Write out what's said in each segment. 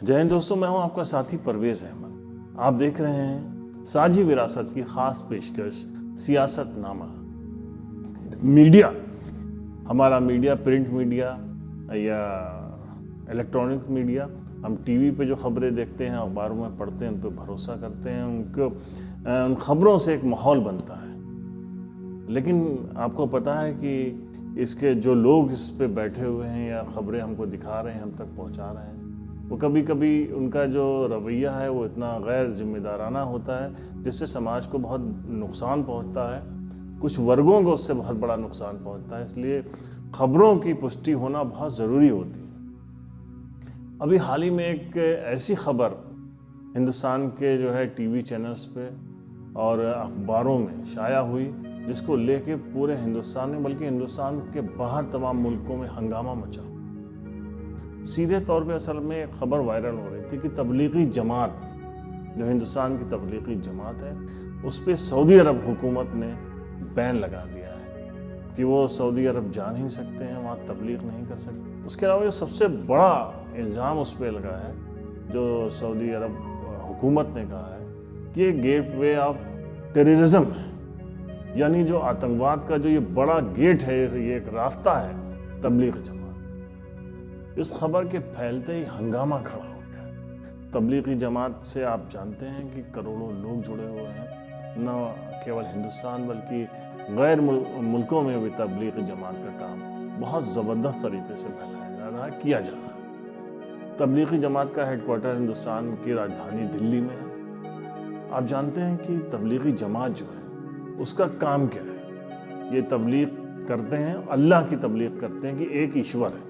जय हिंद दोस्तों, मैं हूं आपका साथी परवेज अहमद। आप देख रहे हैं साझी विरासत की खास पेशकश सियासतनामा। मीडिया, हमारा मीडिया, प्रिंट मीडिया या इलेक्ट्रॉनिक्स मीडिया, हम टीवी पे जो खबरें देखते हैं, अखबारों में पढ़ते हैं, उन पर भरोसा करते हैं, उन खबरों से एक माहौल बनता है। लेकिन आपको पता है कि इसके जो लोग इस पे बैठे हुए हैं या खबरें हमको दिखा रहे हैं, हम तक पहुंचा रहे हैं, वो कभी कभी उनका जो रवैया है वो इतना गैर जिम्मेदाराना होता है जिससे समाज को बहुत नुकसान पहुंचता है, कुछ वर्गों को उससे बहुत बड़ा नुकसान पहुंचता है। इसलिए खबरों की पुष्टि होना बहुत ज़रूरी होती है। अभी हाल ही में एक ऐसी खबर हिंदुस्तान के जो है टीवी चैनल्स पे और अखबारों में शाया हुई जिसको लेके पूरे हिंदुस्तान में, बल्कि हिंदुस्तान के बाहर तमाम मुल्कों में हंगामा मचा। सीधे तौर पे असल में एक खबर वायरल हो रही थी कि तबलीगी जमात, जो हिंदुस्तान की तबलीगी जमात है, उस पर सऊदी अरब हुकूमत ने बैन लगा दिया है कि वो सऊदी अरब जा नहीं सकते हैं, वहाँ तबलीग नहीं कर सकते। उसके अलावा ये सबसे बड़ा इल्ज़ाम उस पर लगा है जो सऊदी अरब हुकूमत ने कहा है कि ये गेट वे ऑफ टेररिज्म है, यानी जो आतंकवाद का जो ये बड़ा गेट है, ये एक रास्ता है तबलीग जमात। इस खबर के फैलते ही हंगामा खड़ा हो गया। तबलीगी जमात से आप जानते हैं कि करोड़ों लोग जुड़े हुए हैं, न केवल हिंदुस्तान बल्कि गैर मुल्कों में भी तबलीगी जमात का काम बहुत ज़बरदस्त तरीके से फैलाया जा रहा है, किया जा रहा है। तबलीगी जमात का हेडक्वार्टर हिंदुस्तान की राजधानी दिल्ली में है। आप जानते हैं कि तबलीगी जमात जो है उसका काम क्या है। ये तबलीग करते हैं, अल्लाह की तबलीग करते हैं कि एक ईश्वर है,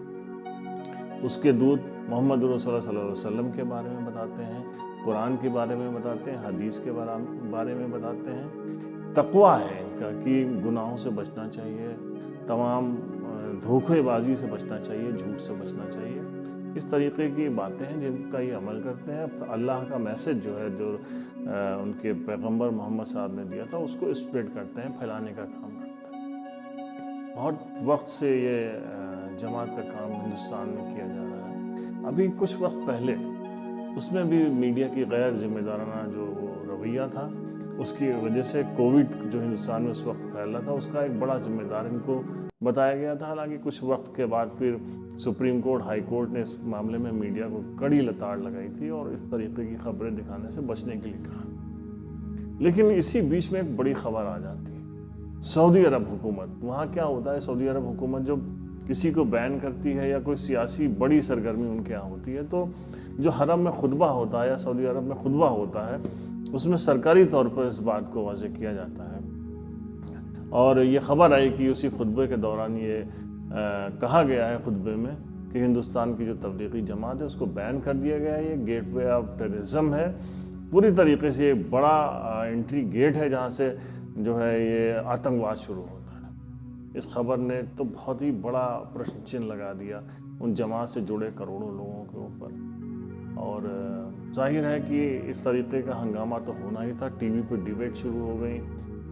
उसके दूत मोहम्मद रसूलुल्लाह सल्लल्लाहु अलैहि वसल्लम के बारे में बताते हैं, कुरान के बारे में बताते हैं, हदीस के बारे में बताते हैं। तक़वा है इनका कि गुनाहों से बचना चाहिए, तमाम धोखेबाजी से बचना चाहिए, झूठ से बचना चाहिए। इस तरीके की बातें हैं जिनका ये अमल करते हैं। अल्लाह का मैसेज जो है, जो उनके पैगंबर मोहम्मद साहब ने दिया था, उसको स्प्रेड करते हैं, फैलाने का काम करते हैं। बहुत वक्त से ये जमात का काम हिंदुस्तान में किया जा रहा है। अभी कुछ वक्त पहले उसमें भी मीडिया की गैर जिम्मेदाराना जो रवैया था, उसकी वजह से कोविड जो हिंदुस्तान में उस वक्त फैला था, उसका एक बड़ा जिम्मेदार इनको बताया गया था। हालांकि कुछ वक्त के बाद फिर सुप्रीम कोर्ट, हाई कोर्ट ने इस मामले में मीडिया को कड़ी लताड़ लगाई थी और इस तरीके की खबरें दिखाने से बचने के लिए कहा। लेकिन इसी बीच में एक बड़ी खबर आ जाती है, सऊदी अरब हुकूमत। वहाँ क्या होता है, सऊदी अरब हुकूमत जब किसी को बैन करती है या कोई सियासी बड़ी सरगर्मी उनके यहाँ होती है, तो जो हरम में खुतबा होता है या सऊदी अरब में खुतबा होता है, उसमें सरकारी तौर पर इस बात को वाज़ेह किया जाता है। और ये खबर आई कि उसी खुतबे के दौरान ये कहा गया है खुतबे में कि हिंदुस्तान की जो तबलीगी जमात है उसको बैन कर दिया गया है, ये गेटवे ऑफ टेररिज्म है। पूरी तरीके से एक बड़ा एंट्री गेट है जहाँ से जो है ये आतंकवाद शुरू होता है। इस खबर ने तो बहुत ही बड़ा प्रश्न चिन्ह लगा दिया उन जमात से जुड़े करोड़ों लोगों के ऊपर। और जाहिर है कि इस तरीके का हंगामा तो होना ही था। टीवी पे डिबेट शुरू हो गई,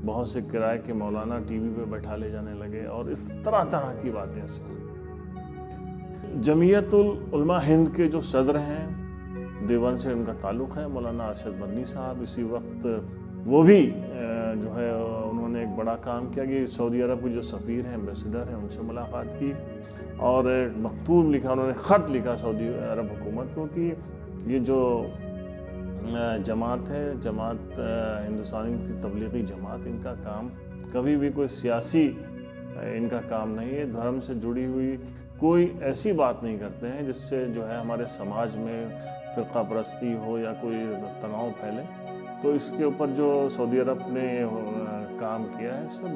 बहुत से किराए के मौलाना टीवी पे बैठा ले जाने लगे और इस तरह तरह की बातें सुनी। जमीयतुल उलमा हिंद के जो सदर हैं, देवबंद से उनका ताल्लुक़ है, मौलाना अरशद मदनी साहब, इसी वक्त वो भी जो है उन्होंने एक बड़ा काम किया कि सऊदी अरब के जो सफ़ीर हैं, एम्बेसडर हैं, उनसे मुलाकात की और एक मकतूब लिखा, उन्होंने ख़त लिखा सऊदी अरब हुकूमत को कि ये जो जमात है, जमात हिंदुस्तानी की तबलीगी जमात, इनका काम कभी भी कोई सियासी इनका काम नहीं है, धर्म से जुड़ी हुई कोई ऐसी बात नहीं करते हैं जिससे जो है हमारे समाज में फ़िरका परस्ती हो या कोई तनाव फैले। तो इसके ऊपर जो सऊदी अरब ने काम किया है, इससे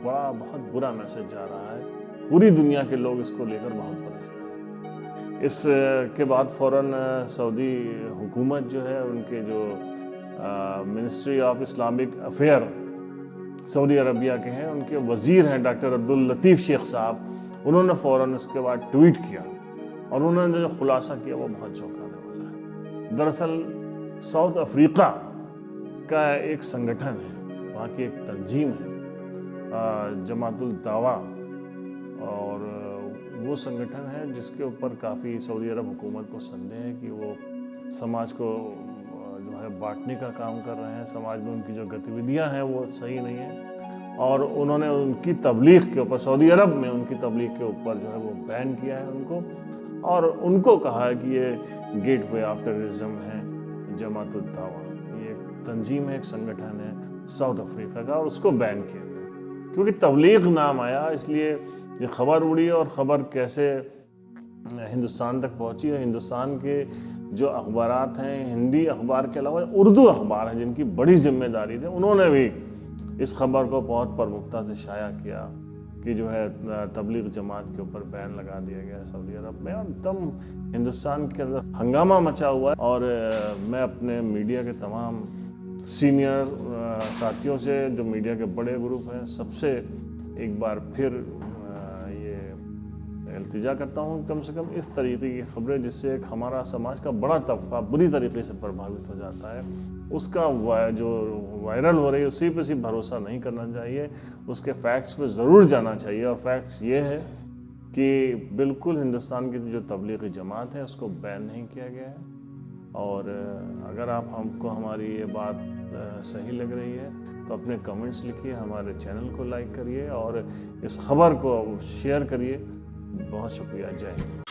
बहुत बुरा मैसेज जा रहा है। पूरी दुनिया के लोग इसको लेकर बहुत परेशान हैं। इसके बाद फ़ौरन सऊदी हुकूमत जो है, उनके जो ministry of Islamic affair Saudi Arabia के हैं, उनके वज़ीर हैं डॉक्टर अब्दुल लतीफ़ शेख साहब, उन्होंने फ़ौरन उसके बाद ट्वीट किया और उन्होंने जो खुलासा किया वो बहुत चौंकाने वाला है। दरअसल साउथ अफ्रीका का एक संगठन है, वहाँ की एक तंजीम है जमातुल दावा, और वो संगठन है जिसके ऊपर काफ़ी सऊदी अरब हुकूमत को संदेह है कि वो समाज को जो है बांटने का काम कर रहे हैं। समाज में उनकी जो गतिविधियां हैं वो सही नहीं है, और उन्होंने उनकी तबलीग के ऊपर, सऊदी अरब में उनकी तबलीग के ऊपर जो है वो बैन किया है उनको, और उनको कहा है कि ये गेटवे ऑफ टेररिज्म है जमात उद दावा। ये एक तंजीम है, एक संगठन है साउथ अफ्रीका का, और उसको बैन किया गया क्योंकि तबलीग नाम आया, इसलिए ये खबर उड़ी। और खबर कैसे हिंदुस्तान तक पहुंची है, हिंदुस्तान के जो अखबारात हैं, हिंदी अखबार के अलावा उर्दू अखबार हैं जिनकी बड़ी जिम्मेदारी थी, उन्होंने भी इस खबर को बहुत प्रमुखता से शाया किया कि जो है तबलीग जमात के ऊपर बैन लगा दिया गया है सऊदी अरब में, और एकदम हिंदुस्तान के अंदर हंगामा मचा हुआ है। और मैं अपने मीडिया के तमाम सीनियर साथियों से, जो मीडिया के बड़े ग्रुप हैं, सबसे एक बार फिर ये इल्तिजा करता हूँ कम से कम इस तरीके की खबरें जिससे एक हमारा समाज का बड़ा तबका बुरी तरीके से प्रभावित हो जाता है, उसका जो वायरल हो रही है उसी पे सिर्फ भरोसा नहीं करना चाहिए, उसके फैक्ट्स पे ज़रूर जाना चाहिए। और फैक्ट्स ये है कि बिल्कुल हिंदुस्तान की जो तबलीगी जमात है उसको बैन नहीं किया गया है। और अगर आप हमको हमारी ये बात सही लग रही है तो अपने कमेंट्स लिखिए, हमारे चैनल को लाइक करिए और इस खबर को शेयर करिए। बहुत शुक्रिया। जय हिंद।